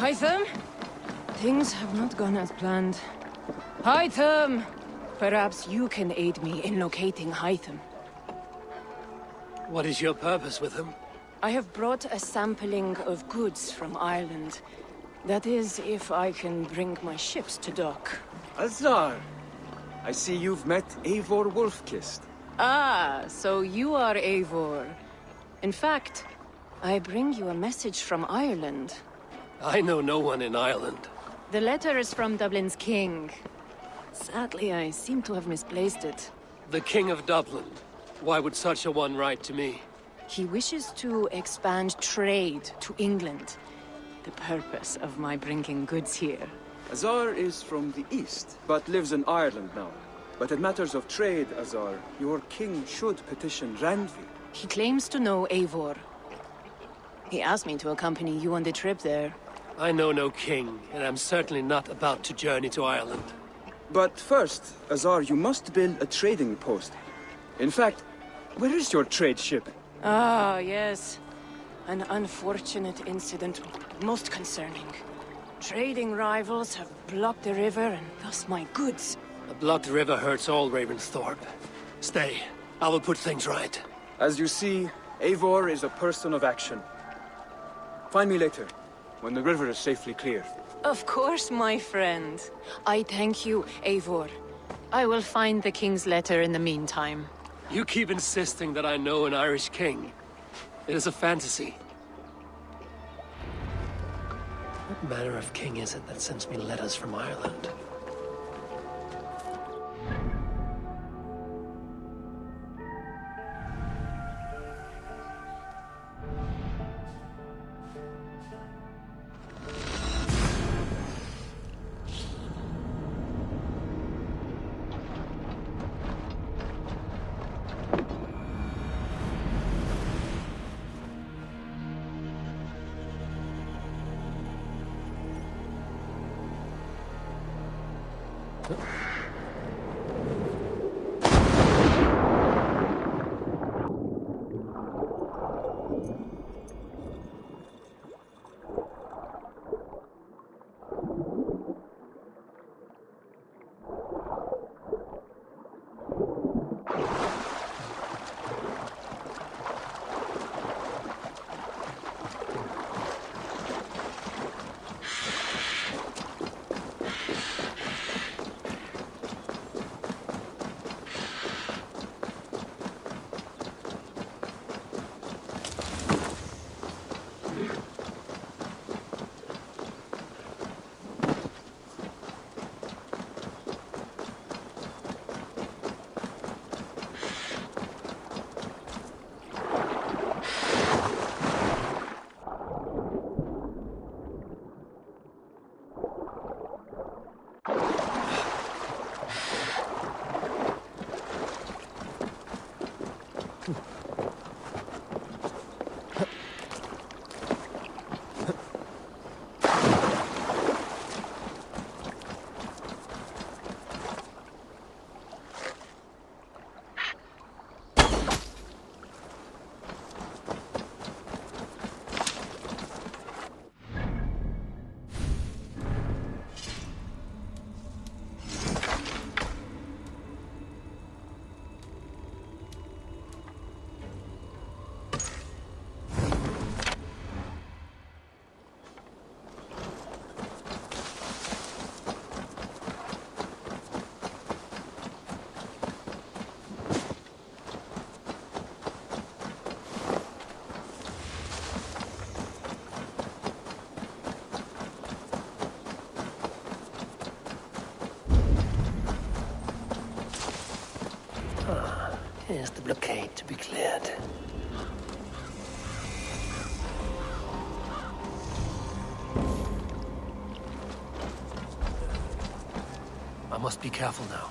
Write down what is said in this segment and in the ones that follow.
Hytham? Things have not gone as planned. Hytham! Perhaps you can aid me in locating Hytham. What is your purpose with him? I have brought a sampling of goods from Ireland. That is, if I can bring my ships to dock. Azar! I see you've met Eivor Wolfkist. Ah, so you are Eivor. In fact, I bring you a message from Ireland. I know no one in Ireland. The letter is from Dublin's king. Sadly, I seem to have misplaced it. The King of Dublin. Why would such a one write to me? He wishes to expand trade to England. The purpose of my bringing goods here. Azar is from the east, but lives in Ireland now. But in matters of trade, Azar, your king should petition Randvi. He claims to know Eivor. He asked me to accompany you on the trip there. I know no king, and I'm certainly not about to journey to Ireland. But first, Azar, you must build a trading post. In fact, where is your trade ship? Ah, yes. An unfortunate incident, most concerning. Trading rivals have blocked the river and thus my goods. A blocked river hurts all Ravensthorpe. Stay. I will put things right. As you see, Eivor is a person of action. Find me later, when the river is safely cleared. Of course, my friend. I thank you, Eivor. I will find the king's letter in the meantime. You keep insisting that I know an Irish king. It is a fantasy. What manner of king is it that sends me letters from Ireland? Here's the blockade to be cleared. I must be careful now.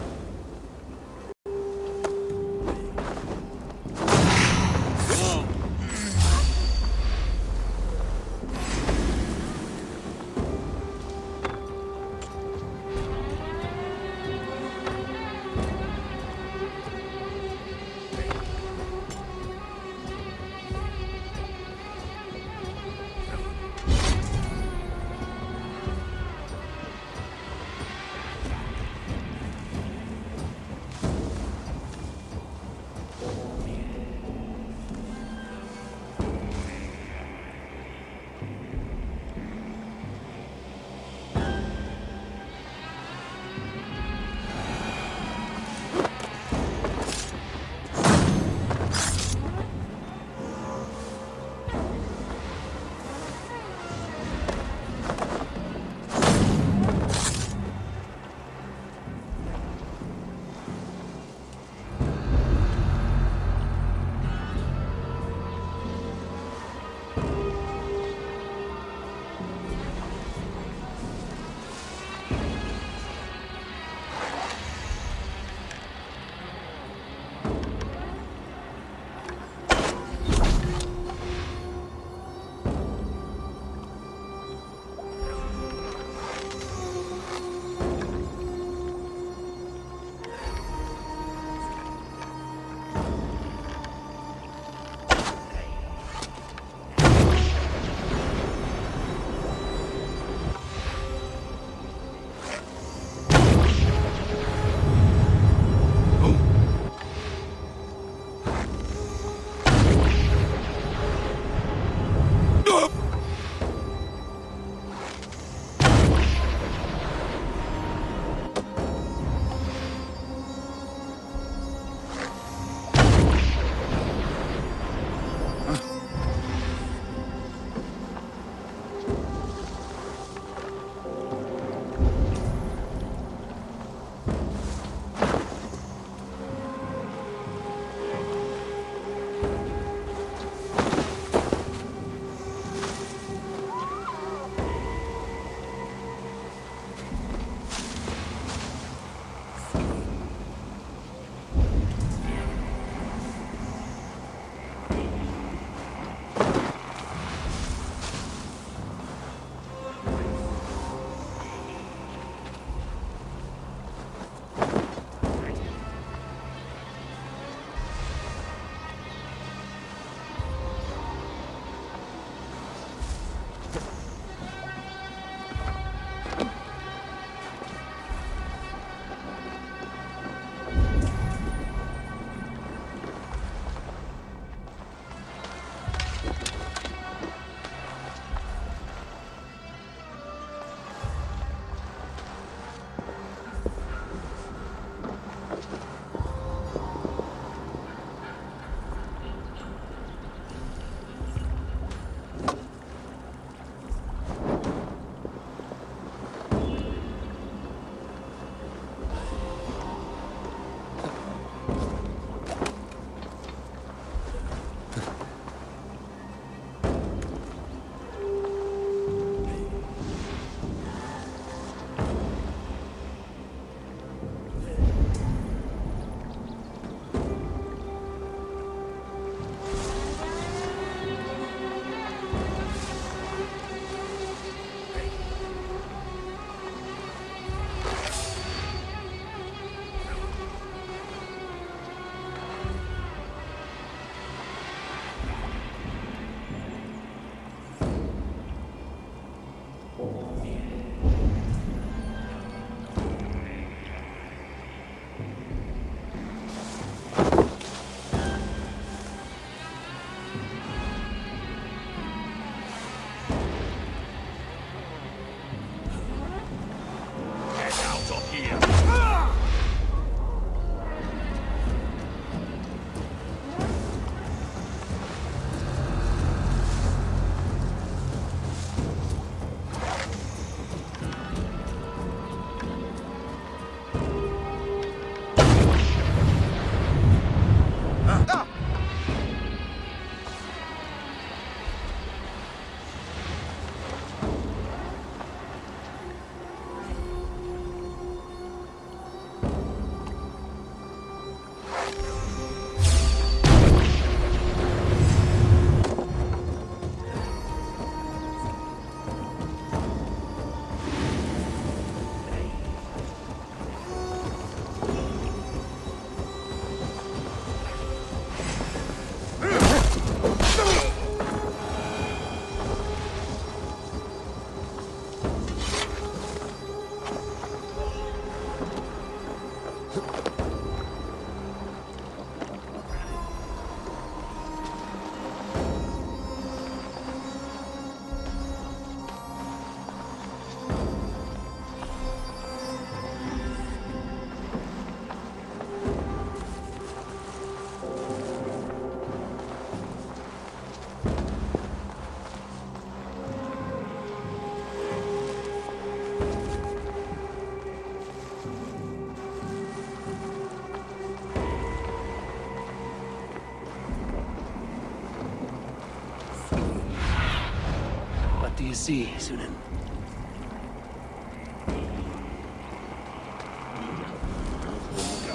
Do you see, Sunan?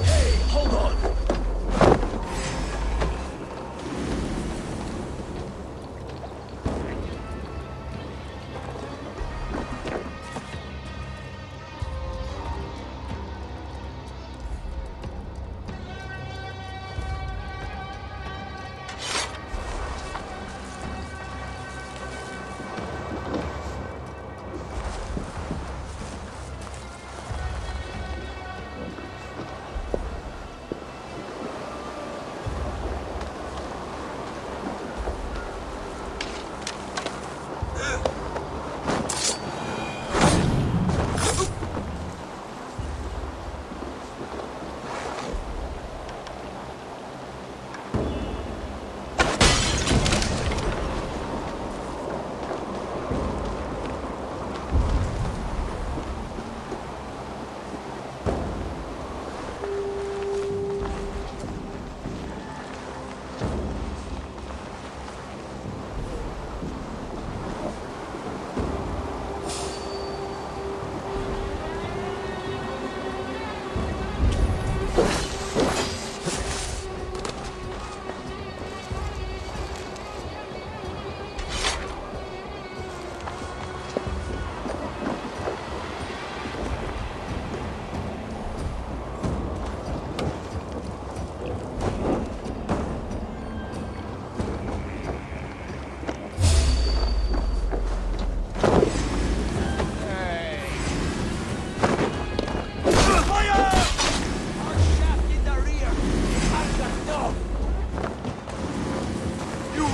Hey, hold on!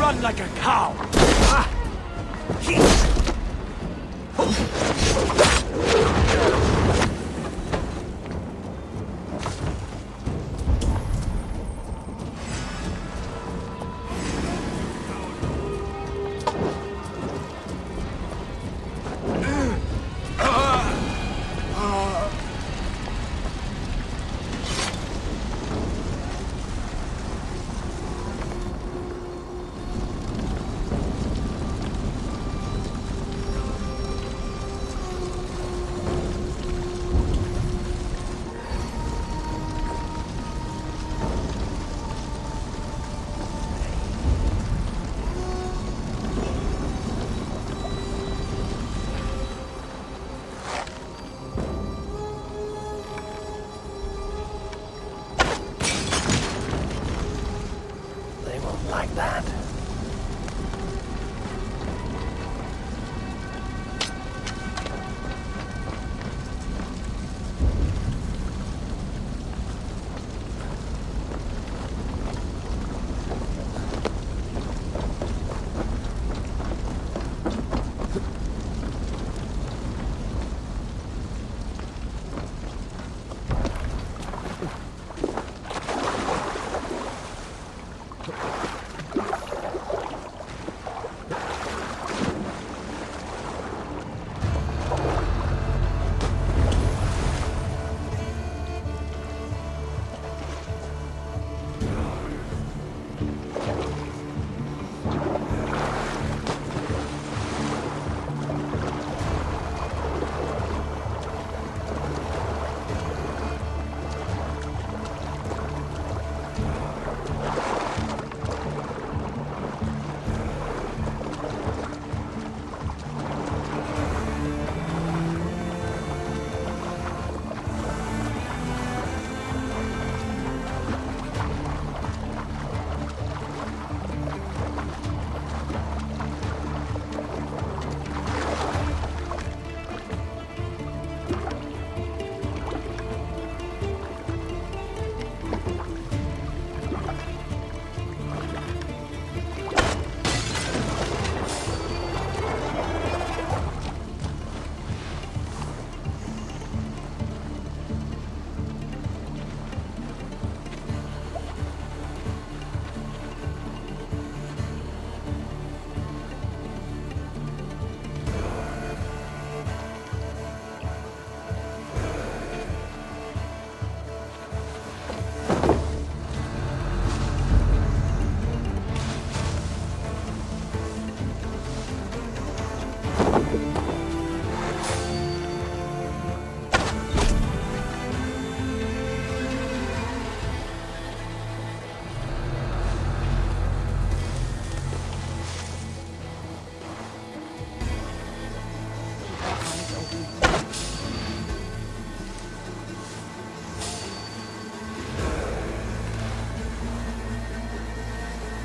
Run like a cow!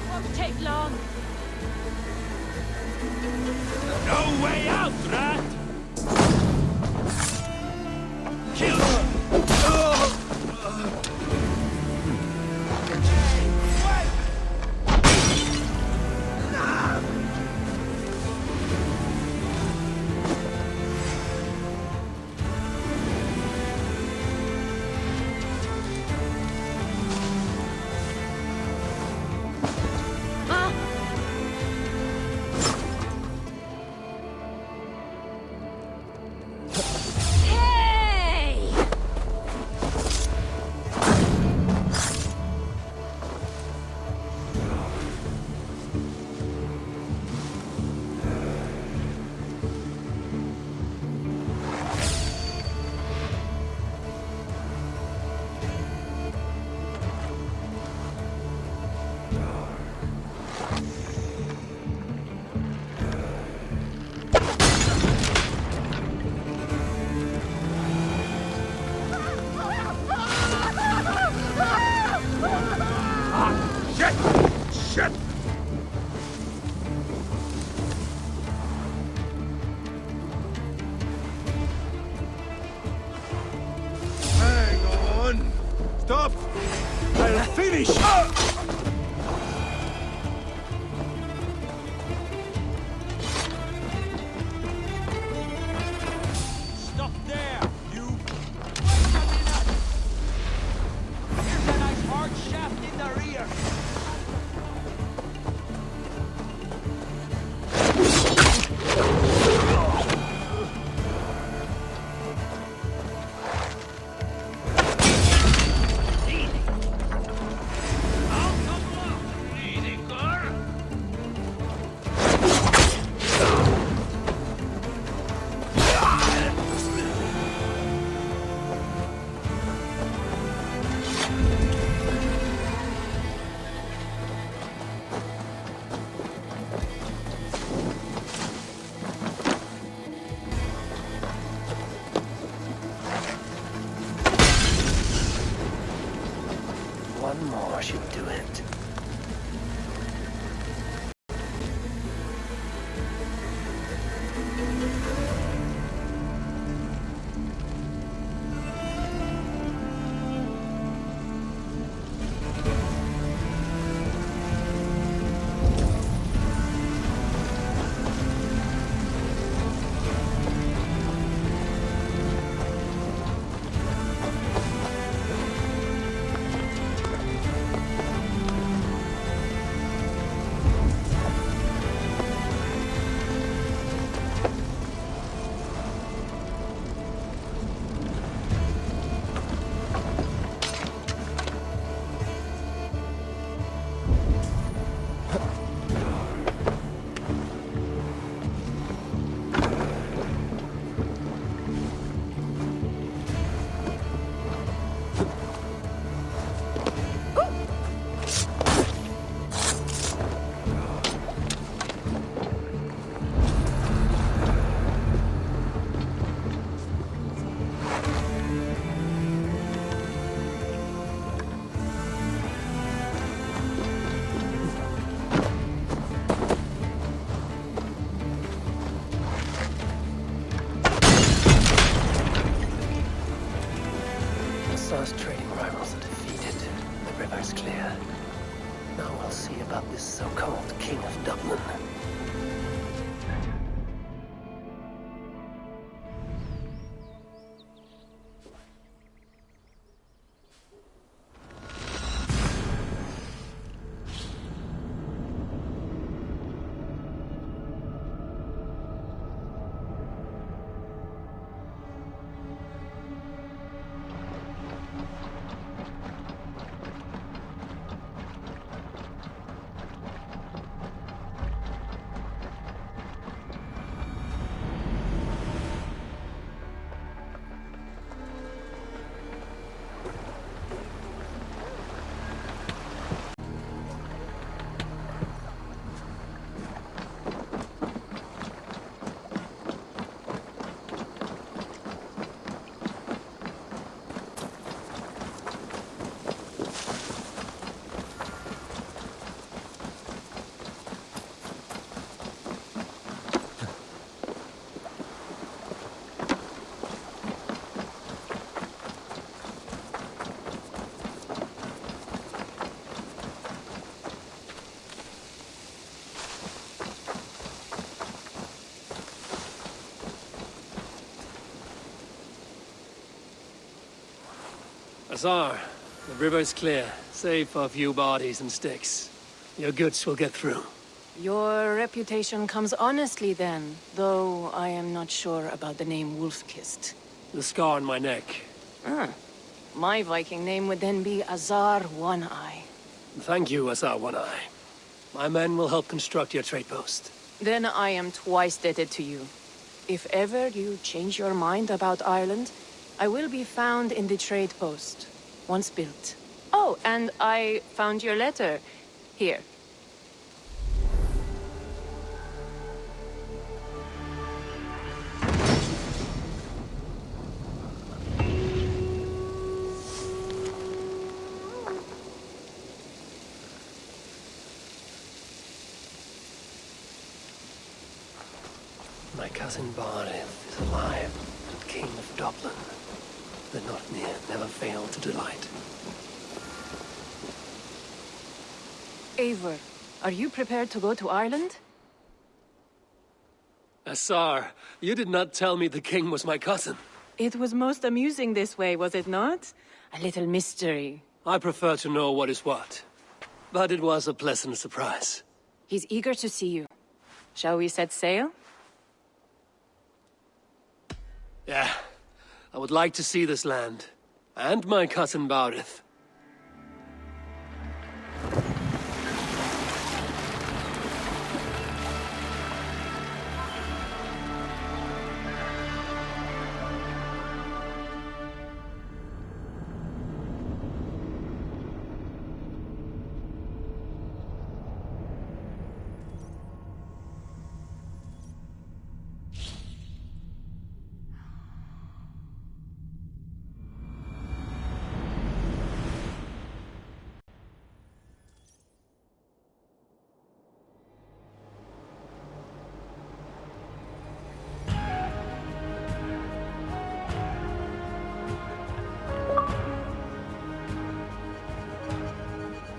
Won't take long. No way out, rat! Kill him! Shit! Hang on! Stop! I'll finish! Stop there, you! Here's a nice hard shaft in the rear! One more should do it. Us trading rivals are defeated. The river's clear. Now we'll see about this so-called King of Dublin. Azar, the river's clear, save for a few bodies and sticks. Your goods will get through. Your reputation comes honestly then, though I am not sure about the name Wolf-Kissed. The scar on my neck. Ah, my Viking name would then be Azar One-Eye. Thank you, Azar One-Eye. My men will help construct your trade post. Then I am twice indebted to you. If ever you change your mind about Ireland, I will be found in the trade post, once built. Oh, and I found your letter. Here. My cousin Barith is alive, and King of Dublin. The Notnir never failed to delight. Eivor, are you prepared to go to Ireland? Azar, you did not tell me the king was my cousin. It was most amusing this way, was it not? A little mystery. I prefer to know what is what. But it was a pleasant surprise. He's eager to see you. Shall we set sail? Yeah, I would like to see this land. And my cousin Barith.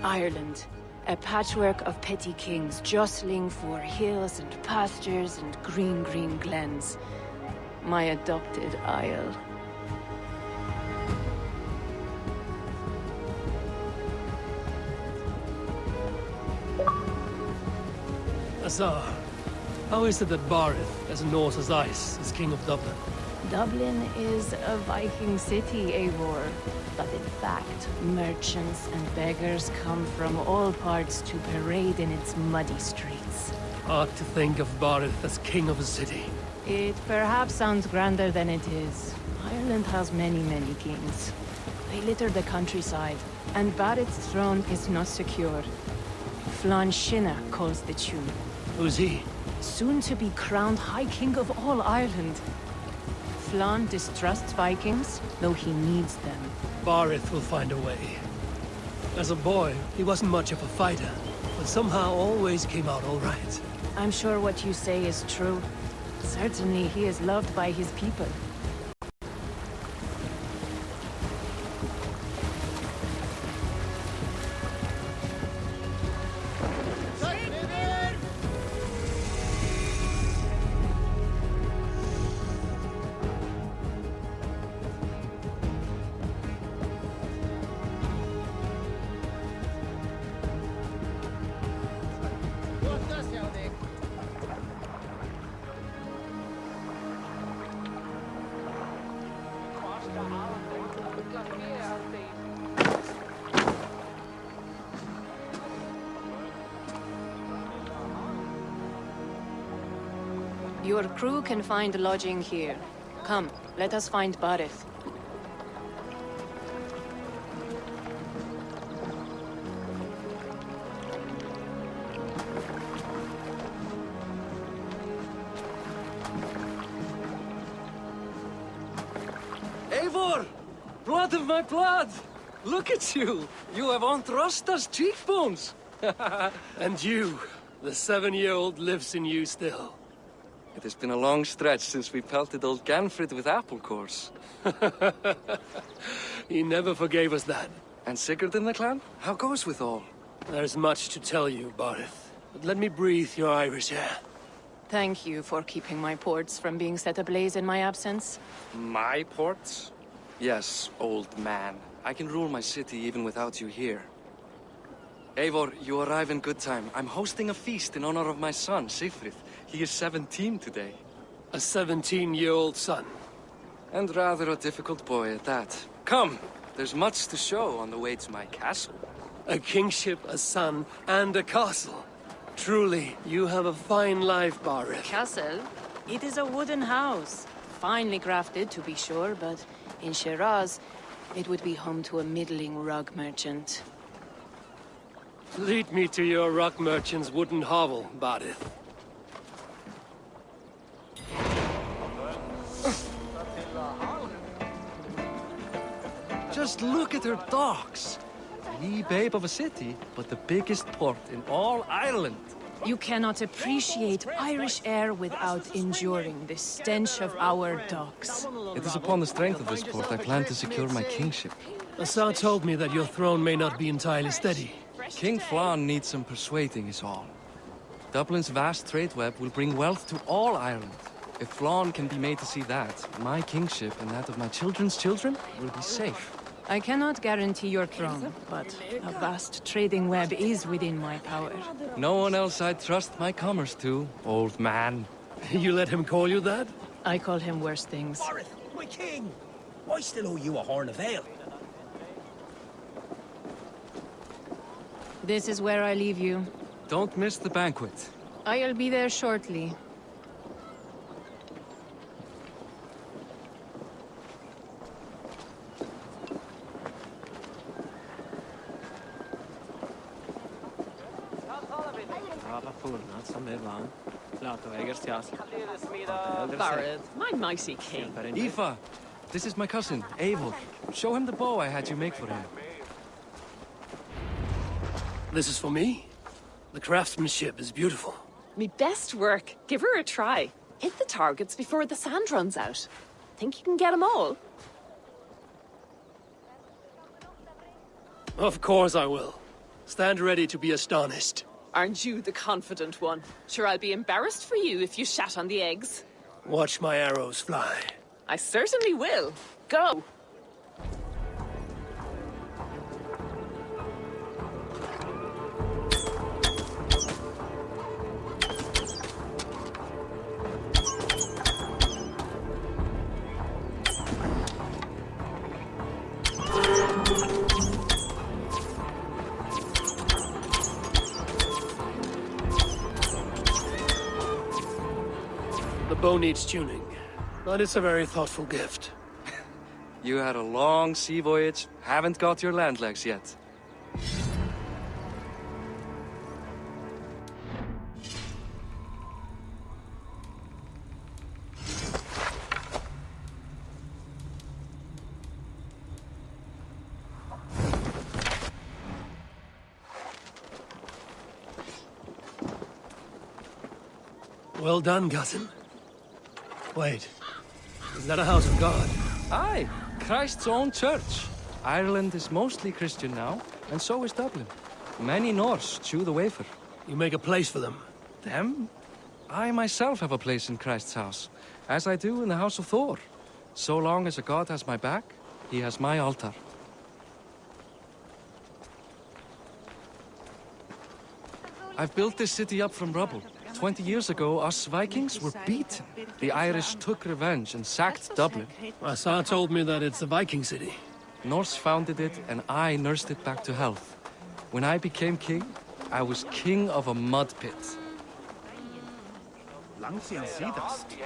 Ireland, a patchwork of petty kings jostling for hills and pastures and green glens. My adopted isle. Azar, how is it that Barith, as Norse as ice, is king of Dublin? Dublin is a Viking city, Eivor. But in fact, merchants and beggars come from all parts to parade in its muddy streets. Hard to think of Barith as king of a city. It perhaps sounds grander than it is. Ireland has many kings. They litter the countryside, and Barith's throne is not secure. Flann Sinna calls the tune. Who's he? Soon to be crowned High King of all Ireland. Flann distrusts Vikings, though he needs them. Barith will find a way. As a boy, he wasn't much of a fighter, but somehow always came out all right. I'm sure what you say is true. Certainly he is loved by his people. Your crew can find lodging here. Come, let us find Barith. Eivor! Blood of my blood! Look at you! You have Aunt Rosta's cheekbones! And you, the 7-year-old lives in you still. It has been a long stretch since we pelted old Ganfrid with apple cores. He never forgave us that. And Sigurd in the clan? How goes with all? There's much to tell you, Barith. But let me breathe your Irish air. Thank you for keeping my ports from being set ablaze in my absence. My ports? Yes, old man. I can rule my city even without you here. Eivor, you arrive in good time. I'm hosting a feast in honor of my son, Sigfrid. He is 17 today. A 17-year-old son. And rather a difficult boy at that. Come, there's much to show on the way to my castle. A kingship, a son, and a castle. Truly, you have a fine life, Barid. Castle? It is a wooden house. Finely crafted, to be sure, but in Shiraz, it would be home to a middling rug merchant. Lead me to your rock merchant's wooden hovel, Barid. Just look at her docks. Wee babe of a city, but the biggest port in all Ireland. You cannot appreciate Irish air without enduring the stench of our docks. It is upon the strength of this port I plan to secure my kingship. Assar told me that your throne may not be entirely steady. King Flann needs some persuading is all. Dublin's vast trade web will bring wealth to all Ireland. If Flann can be made to see that, my kingship and that of my children's children will be safe. I cannot guarantee your throne, but a vast trading web is within my power. No one else I'd trust my commerce to, old man. You let him call you that? I call him worse things. Barith, my king! I still owe you a horn of ale. This is where I leave you. Don't miss the banquet. I'll be there shortly. Barith, my mighty king. Aoife, this is my cousin, Eivor. Show him the bow I had you make for him. This is for me? The craftsmanship is beautiful. Me best work. Give her a try. Hit the targets before the sand runs out. Think you can get them all? Of course I will. Stand ready to be astonished. Aren't you the confident one? Sure, I'll be embarrassed for you if you shat on the eggs. Watch my arrows fly. I certainly will. Go! The bow needs tuning, but it's a very thoughtful gift. You had a long sea voyage, haven't got your land legs yet. Well done, cousin. Wait, is that a house of God? Aye, Christ's own church. Ireland is mostly Christian now, and so is Dublin. Many Norse chew the wafer. You make a place for them. Them? I myself have a place in Christ's house, as I do in the house of Thor. So long as a god has my back, he has my altar. I've built this city up from rubble. 20 years ago, us Vikings were beaten. The Irish took revenge and sacked Dublin. Assar told me that it's a Viking city. Norse founded it, and I nursed it back to health. When I became king, I was king of a mud pit. Langt síðan síðast.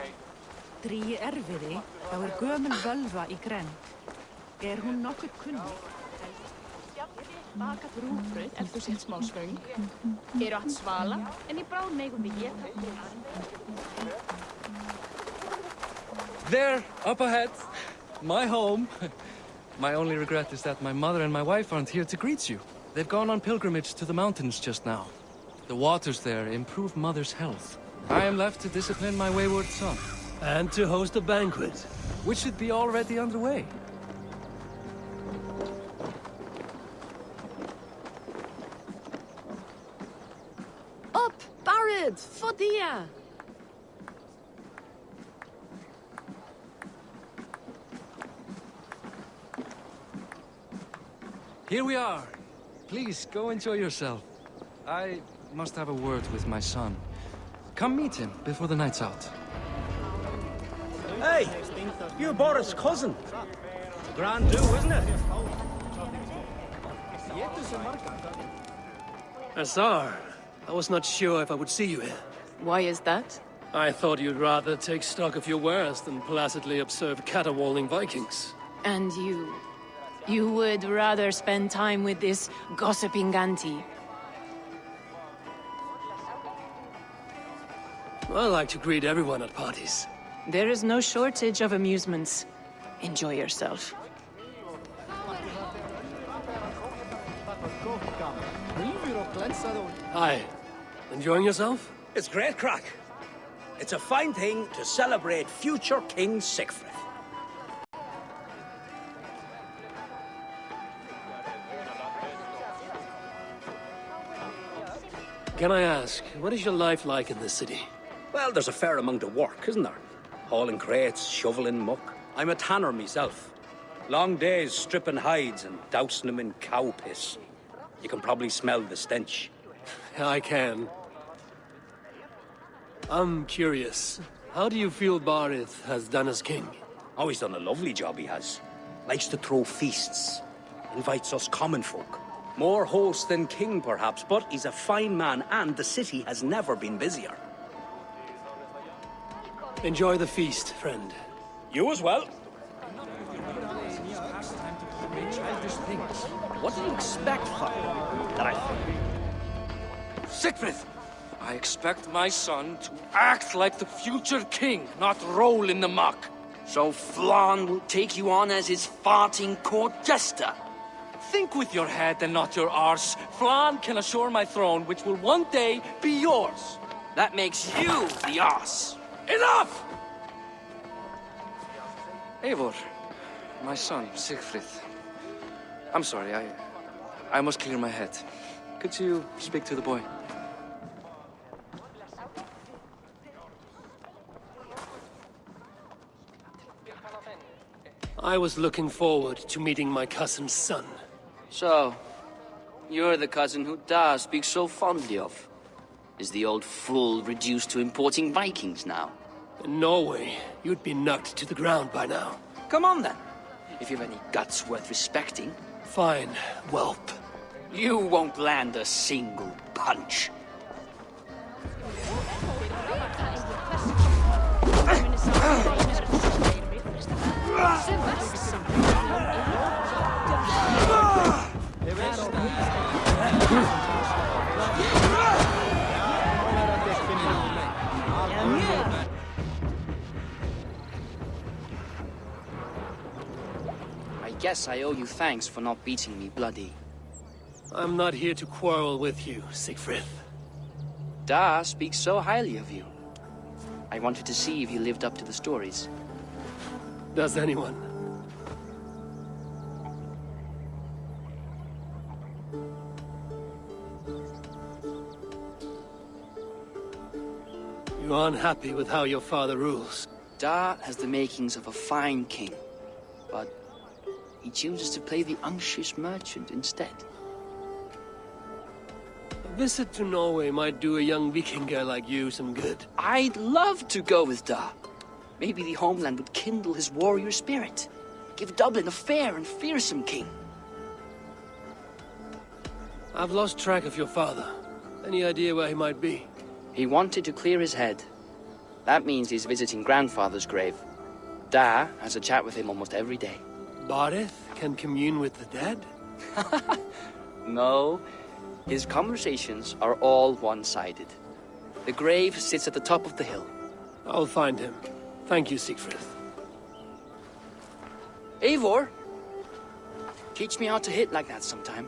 Dríi erfiði, þá gömul völva í grennd. Hún nokkuð kunnig? Baka brúðbrauð ef þú sért smá svöng. Eru átt svala, en í bráð megum við geta. There, up ahead, my home. My only regret is that my mother and my wife aren't here to greet you. They've gone on pilgrimage to the mountains just now. The waters there improve mother's health. I am left to discipline my wayward son. And to host a banquet. Which should be already underway. Up, Barith! Fodia! Here we are. Please, go enjoy yourself. I must have a word with my son. Come meet him before the night's out. Hey, you're Boris' cousin. Grand do, isn't it? Azar, I was not sure if I would see you here. Why is that? I thought you'd rather take stock of your wares than placidly observe caterwauling Vikings. And you? You would rather spend time with this gossiping auntie? I like to greet everyone at parties. There is no shortage of amusements. Enjoy yourself. Hi. Enjoying yourself? It's great crack. It's a fine thing to celebrate future King Sigfrid. Can I ask, what is your life like in this city? Well, there's a fair amount of work, isn't there? Hauling crates, shoveling muck. I'm a tanner myself. Long days stripping hides and dousing them in cow piss. You can probably smell the stench. I can. I'm curious. How do you feel Barith has done as king? Oh, he's done a lovely job, he has. Likes to throw feasts. Invites us common folk. More host than king, perhaps, but he's a fine man, and the city has never been busier. Enjoy the feast, friend. You as well. What do you expect, father? That I... Sigfrid! I expect my son to act like the future king, not roll in the muck. So Flan will take you on as his farting court jester? Think with your head and not your arse. Flan can assure my throne, which will one day be yours. That makes you the ass. Enough! Eivor, my son, Sigfrid. I'm sorry, I must clear my head. Could you speak to the boy? I was looking forward to meeting my cousin's son. So, you're the cousin who Da speaks so fondly of. Is the old fool reduced to importing Vikings now? In Norway, you'd be knocked to the ground by now. Come on then, if you've any guts worth respecting. Fine, whelp. You won't land a single punch. I guess I owe you thanks for not beating me bloody. I'm not here to quarrel with you, Sigfrid. Da speaks so highly of you. I wanted to see if you lived up to the stories. Does anyone? You're unhappy with how your father rules. Da has the makings of a fine king, but he chooses to play the unctuous merchant instead. A visit to Norway might do a young Vikinger like you some good. I'd love to go with Da. Maybe the homeland would kindle his warrior spirit. Give Dublin a fair and fearsome king. I've lost track of your father. Any idea where he might be? He wanted to clear his head. That means he's visiting grandfather's grave. Da has a chat with him almost every day. Barith can commune with the dead? No. His conversations are all one-sided. The grave sits at the top of the hill. I'll find him. Thank you, Sigfrid. Eivor! Teach me how to hit like that sometime.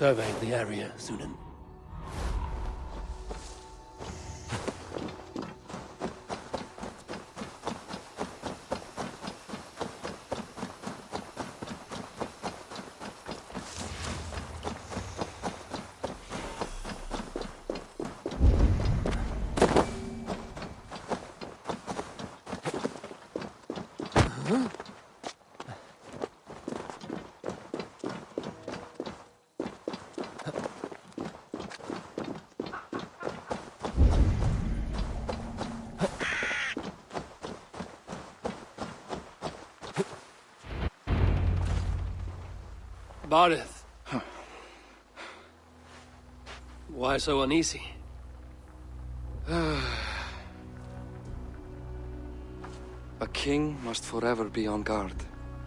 surveying the area, Sunan. Barith. Why so uneasy? A king must forever be on guard.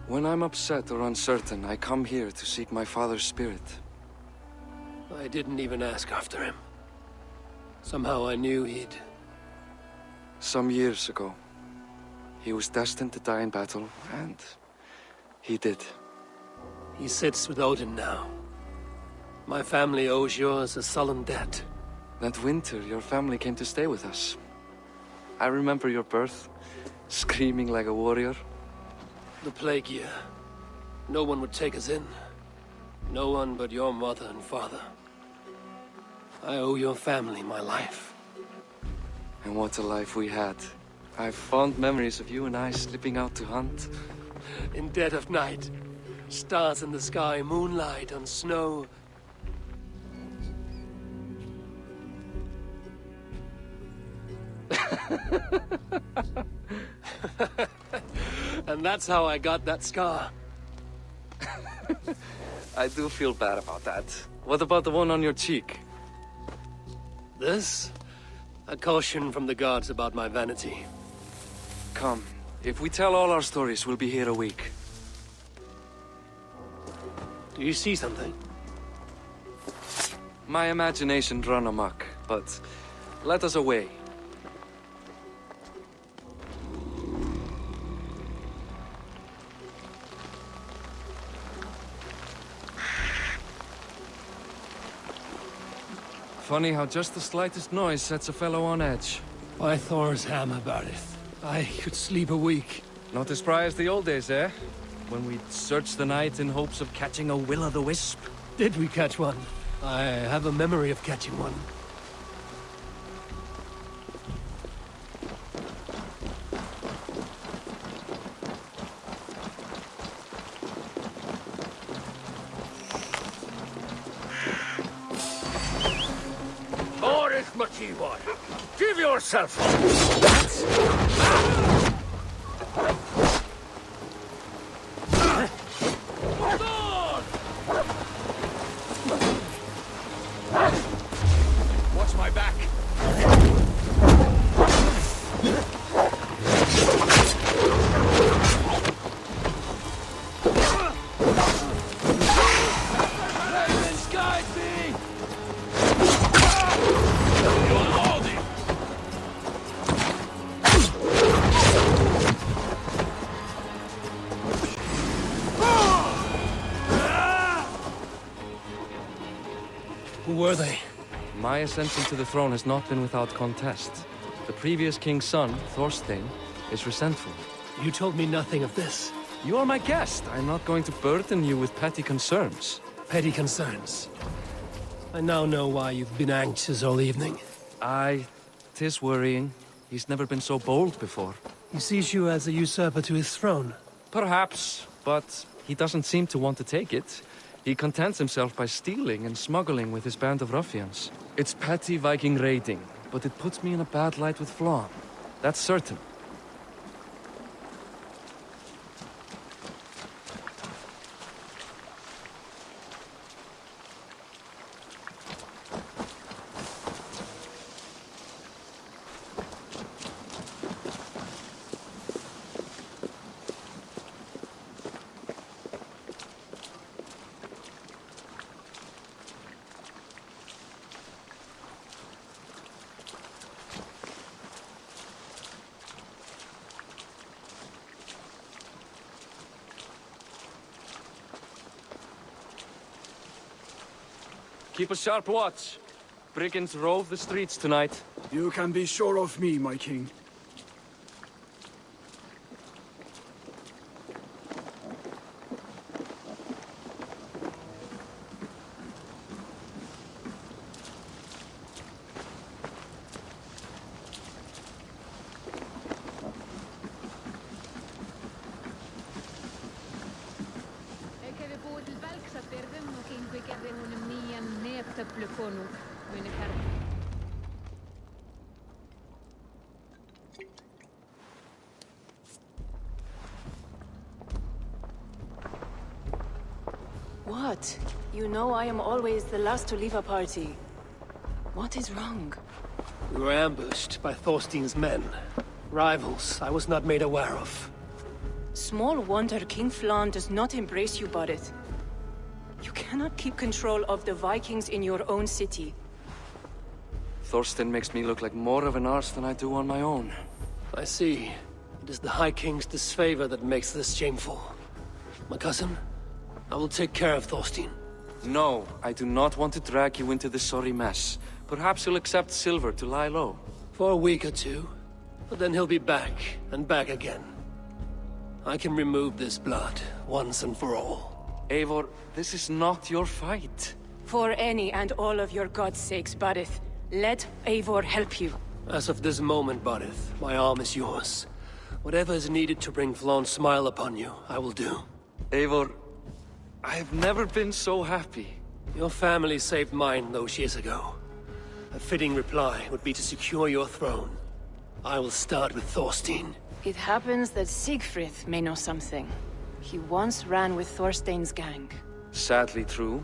When I'm upset or uncertain, I come here to seek my father's spirit. I didn't even ask after him. Somehow I knew he'd... Some years ago, he was destined to die in battle, and he did. He sits with Odin now. My family owes yours a sullen debt. That winter, your family came to stay with us. I remember your birth, screaming like a warrior. The plague year. No one would take us in. No one but your mother and father. I owe your family my life. And what a life we had. I have fond memories of you and I slipping out to hunt. In dead of night. Stars in the sky, moonlight on snow. And that's how I got that scar. I do feel bad about that. What about the one on your cheek? This? A caution from the gods about my vanity. Come, if we tell all our stories, we'll be here a week. Do you see something? My imagination run amok, but let us away. Funny how just the slightest noise sets a fellow on edge. By Thor's hammer, Barith. I could sleep a week. Not as spry as the old days, eh? When we'd search the night in hopes of catching a will-o'-the-wisp. Did we catch one? I have a memory of catching one. Boris Machiwa, give yourself up! Watch my back. Ravens, guide me! You'll hold it. Who were they? My ascension to the throne has not been without contest. The previous king's son, Thorstein, is resentful. You told me nothing of this. You are my guest. I'm not going to burden you with petty concerns. Petty concerns. I now know why you've been anxious all evening. Aye, 'tis worrying. He's never been so bold before. He sees you as a usurper to his throne. Perhaps, but he doesn't seem to want to take it. He contents himself by stealing and smuggling with his band of ruffians. It's petty Viking raiding, but it puts me in a bad light with Flann. That's certain. Keep a sharp watch. Brigands rove the streets tonight. You can be sure of me, my king. What? You know I am always the last to leave a party. What is wrong? We were ambushed by Thorstein's men. Rivals I was not made aware of. Small wonder King Flan does not embrace you, Barret. You cannot keep control of the Vikings in your own city. Thorstein makes me look like more of an arse than I do on my own. I see. It is the High King's disfavor that makes this shameful. My cousin, I will take care of Thorstein. No, I do not want to drag you into this sorry mess. Perhaps you'll accept silver to lie low. For a week or two, but then he'll be back, and back again. I can remove this blood, once and for all. Eivor, this is not your fight. For any and all of your god's sakes, Barret, let Eivor help you. As of this moment, Barith, my arm is yours. Whatever is needed to bring Flaun's smile upon you, I will do. Eivor, I have never been so happy. Your family saved mine those years ago. A fitting reply would be to secure your throne. I will start with Thorstein. It happens that Siegfried may know something. He once ran with Thorstein's gang. Sadly true.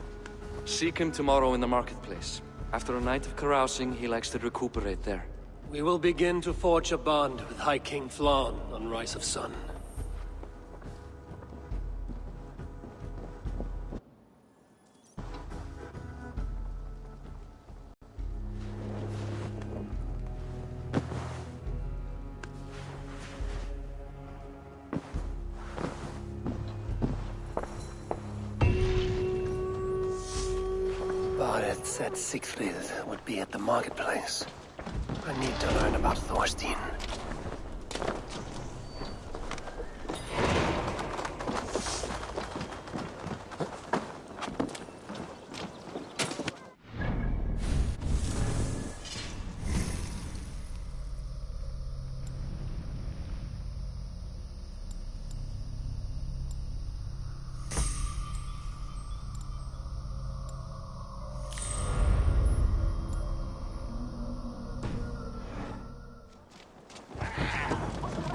Seek him tomorrow in the marketplace. After a night of carousing, he likes to recuperate there. We will begin to forge a bond with High King Flan on Rise of Sun. Barret said Siegfried would be at the marketplace. I need to learn about Thorstein.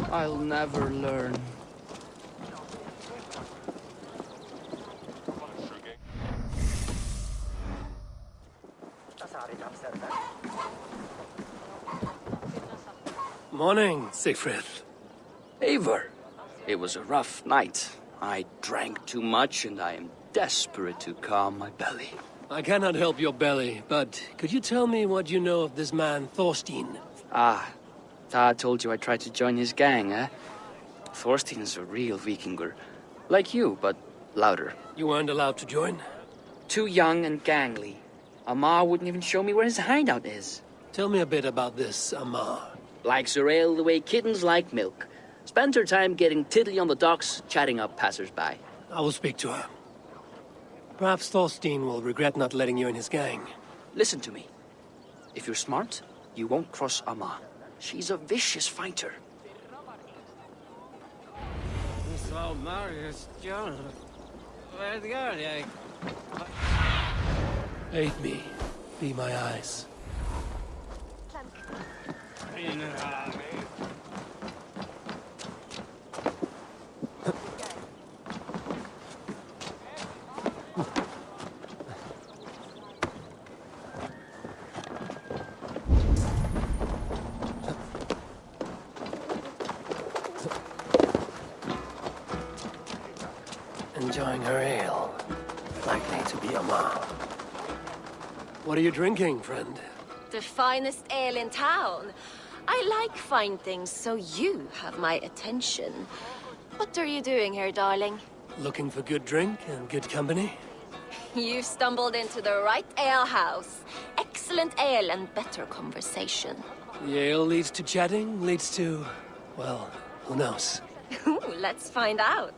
I'll never learn. Morning, Siegfried. Eivor, it was a rough night. I drank too much and I am desperate to calm my belly. I cannot help your belly, but could you tell me what you know of this man, Thorstein? Ah, I told you I tried to join his gang, eh? Thorstein is a real Vikinger. Like you, but louder. You weren't allowed to join? Too young and gangly. Amar wouldn't even show me where his hideout is. Tell me a bit about this Amar. Likes her ale the way kittens like milk. Spends her time getting tiddly on the docks, chatting up passers-by. I will speak to her. Perhaps Thorstein will regret not letting you in his gang. Listen to me. If you're smart, you won't cross Amar. She's a vicious fighter. Aid me. Be my eyes. Enjoying her ale. Likely to be Amar. What are you drinking, friend? The finest ale in town. I like fine things, so you have my attention. What are you doing here, darling? Looking for good drink and good company? You've stumbled into the right alehouse. Excellent ale and better conversation. The ale leads to chatting, leads to... well, who knows? Ooh, let's find out.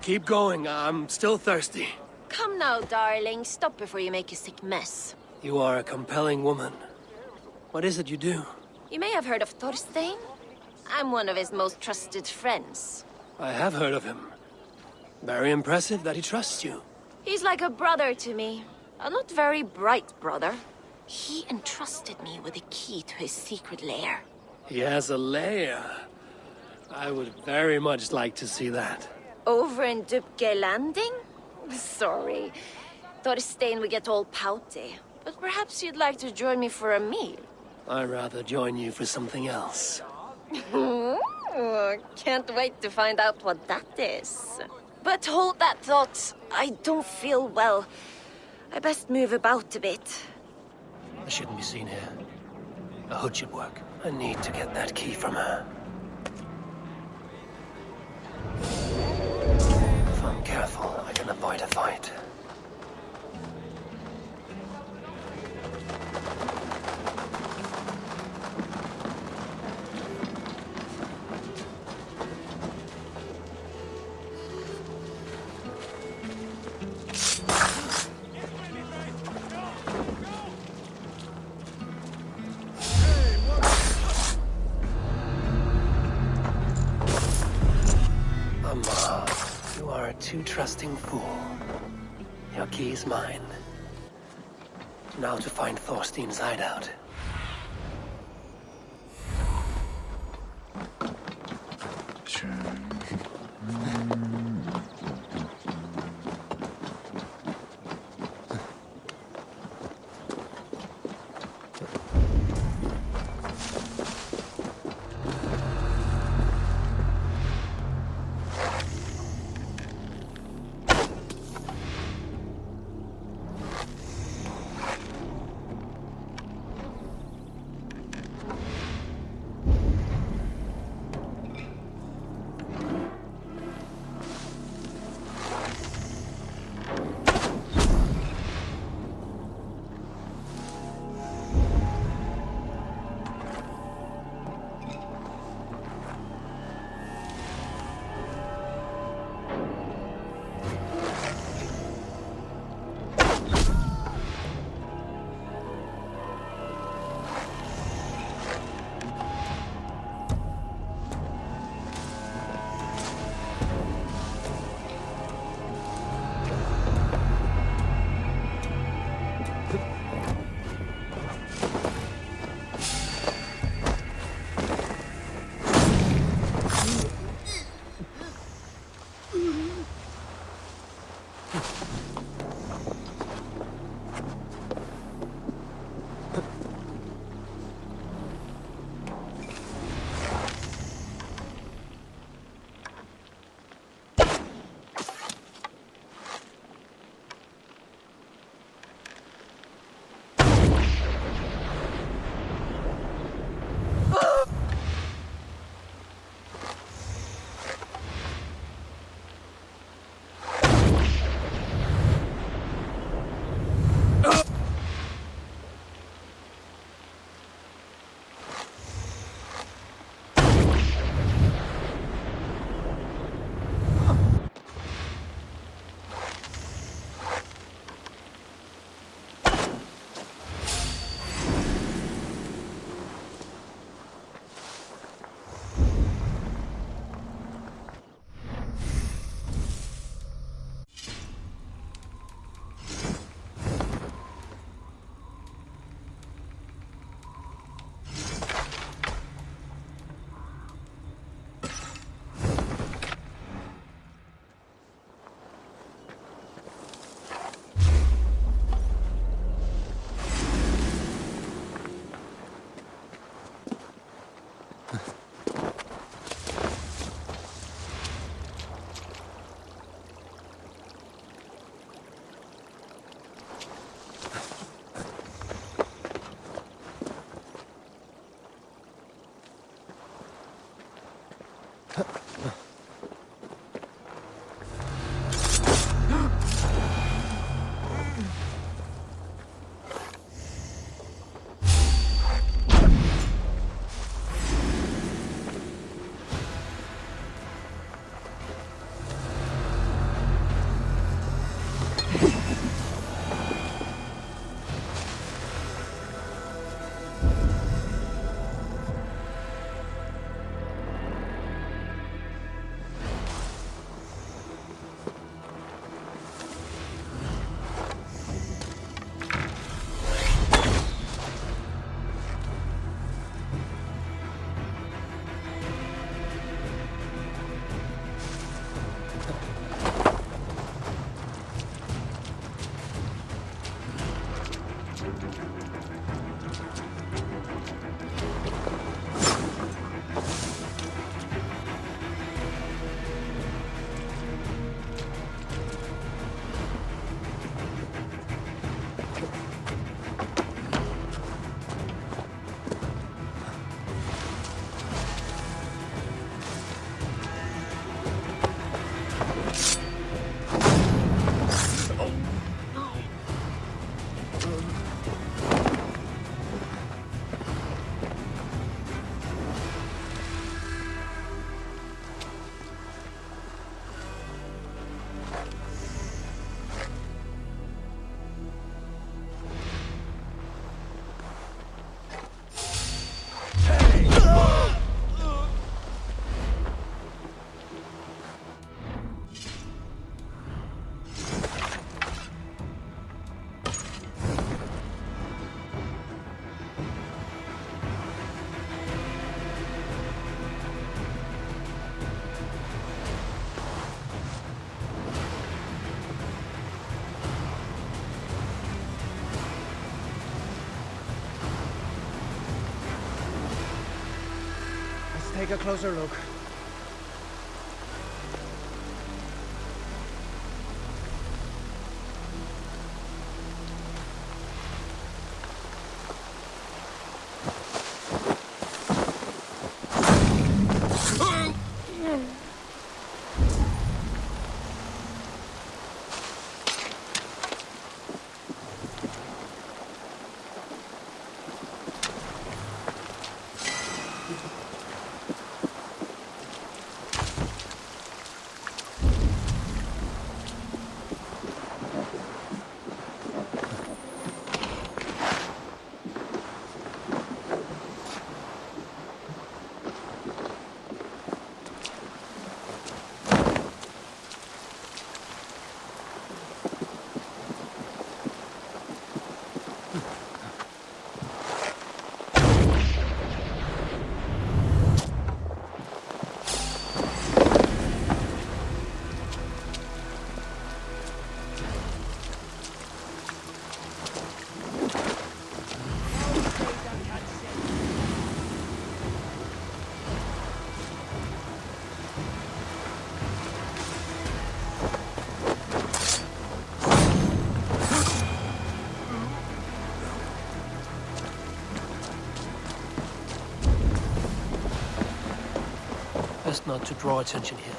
Keep going, I'm still thirsty. Come now, darling. Stop before you make a sick mess. You are a compelling woman. What is it you do? You may have heard of Thorstein. I'm one of his most trusted friends. I have heard of him. Very impressive that he trusts you. He's like a brother to me. A not very bright brother. He entrusted me with the key to his secret lair. He has a lair. I would very much like to see that. Over in Dubke Landing? Sorry. Thorstein would get all pouty. But perhaps you'd like to join me for a meal. I'd rather join you for something else. Can't wait to find out what that is. But hold that thought. I don't feel well. I best move about a bit. I shouldn't be seen here. A hood should work. I need to get that key from her. If I'm careful, I can avoid a fight. You are a too trusting fool. Your key is mine. Now to find Thorstein's hideout. take a closer look. Best not to draw attention here.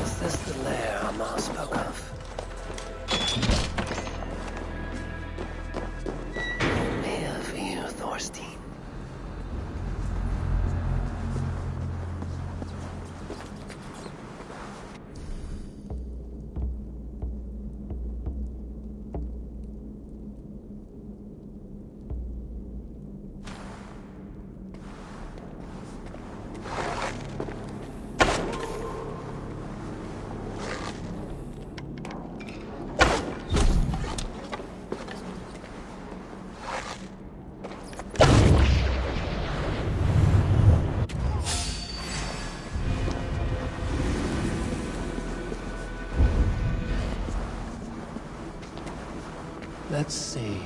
Is this the lair Amar spoke of? Here for you, Thorstein. Let's see.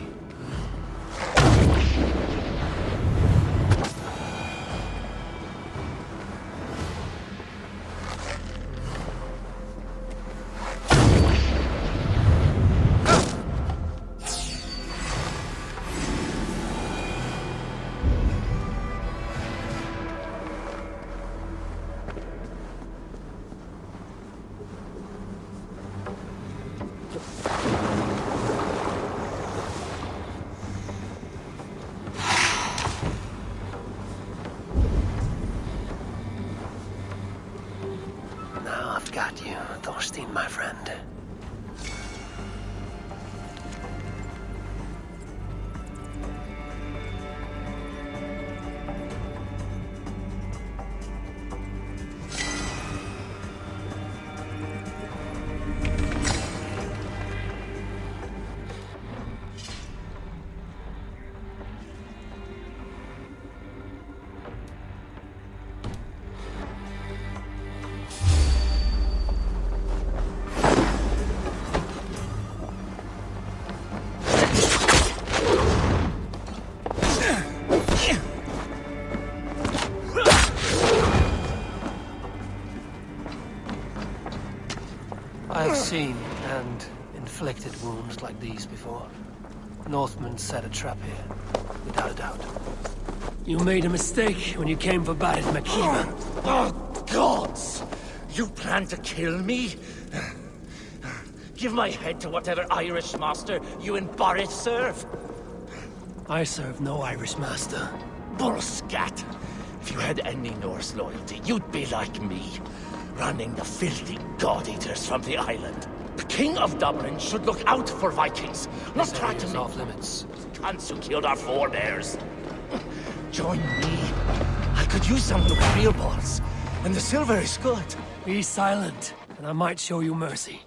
Now I've got you, Thorstein, my friend. I've seen and inflicted wounds like these before. Northmen set a trap here, without a doubt. You made a mistake when you came for Barit Makiva. Oh, gods! You plan to kill me? Give my head to whatever Irish master you and Barrett serve. I serve no Irish master. Bullscat! If you had any Norse loyalty, you'd be like me, running the filthy god-eaters from the island. The King of Dublin should look out for Vikings, not try to make off limits. cunts who killed our forebears. Join me. I could use some of the real balls, and the silver is good. Be silent, and I might show you mercy.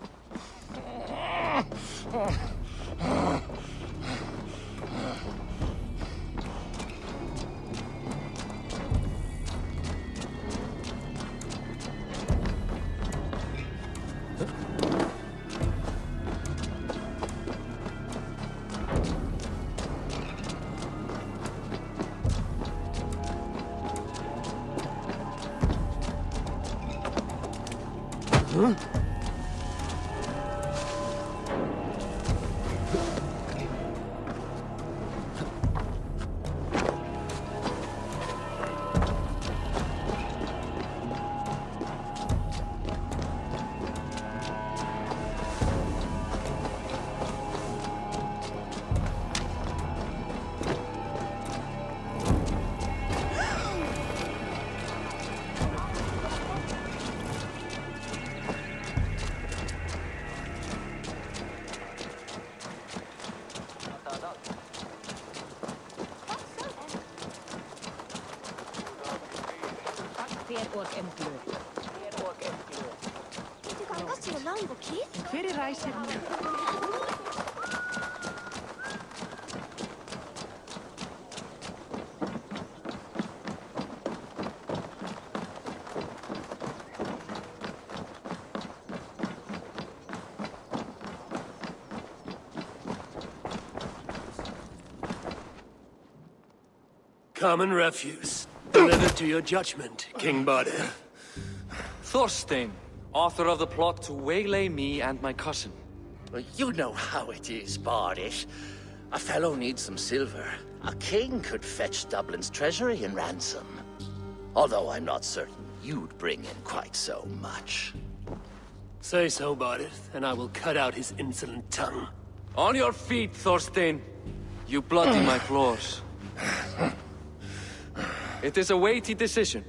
Common refuse. Delivered to your judgment, King Bardir. Thorstein, author of the plot to waylay me and my cousin. Well, you know how it is, Bardish. A fellow needs some silver. A king could fetch Dublin's treasury in ransom. Although I'm not certain you'd bring in quite so much. Say so, Bardir, and I will cut out his insolent tongue. On your feet, Thorstein. You bloody my floors. It is a weighty decision.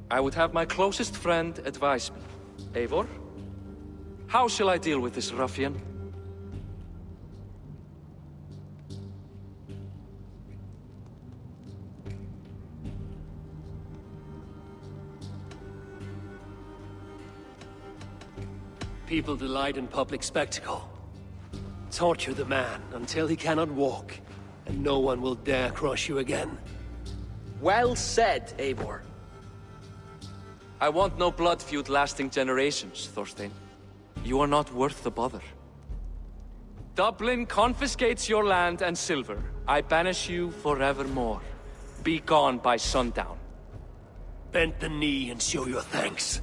I would have my closest friend advise me. Eivor, how shall I deal with this ruffian? People delight in public spectacle. Torture the man until he cannot walk, and no one will dare cross you again. Well said, Eivor. I want no blood feud lasting generations, Thorstein. You are not worth the bother. Dublin confiscates your land and silver. I banish you forevermore. Be gone by sundown. Bend the knee and show your thanks.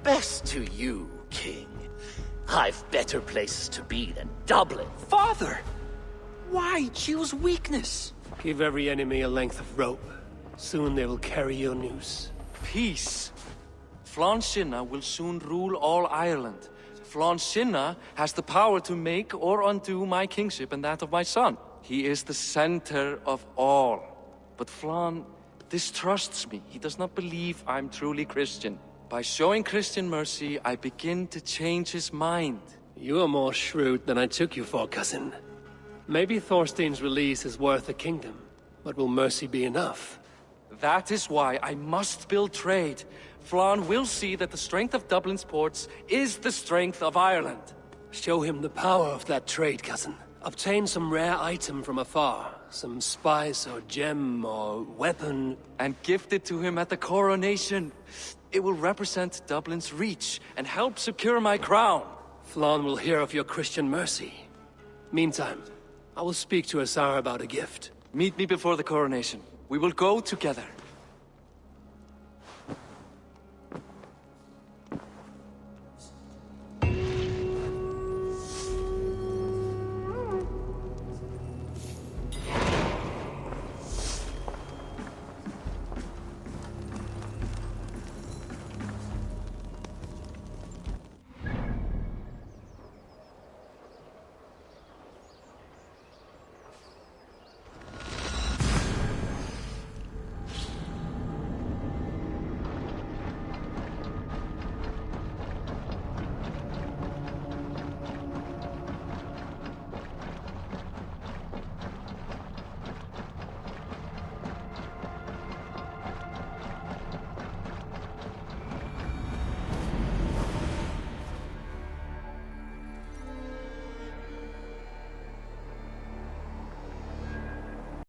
Best to you, King. I've better places to be than Dublin. Father! Why choose weakness? Give every enemy a length of rope. Soon they will carry your news. Peace. Flann Sinna will soon rule all Ireland. Flann Sinna has the power to make or undo my kingship and that of my son. He is the center of all. But Flann distrusts me. He does not believe I'm truly Christian. By showing Christian mercy, I begin to change his mind. You are more shrewd than I took you for, cousin. Maybe Thorstein's release is worth a kingdom, but will mercy be enough? That is why I must build trade. Flann will see that the strength of Dublin's ports is the strength of Ireland. Show him the power of that trade, cousin. Obtain some rare item from afar, some spice or gem or weapon, and gift it to him at the coronation. It will represent Dublin's reach and help secure my crown. Flann will hear of your Christian mercy. Meantime, I will speak to Asar about a gift. Meet me before the coronation. We will go together.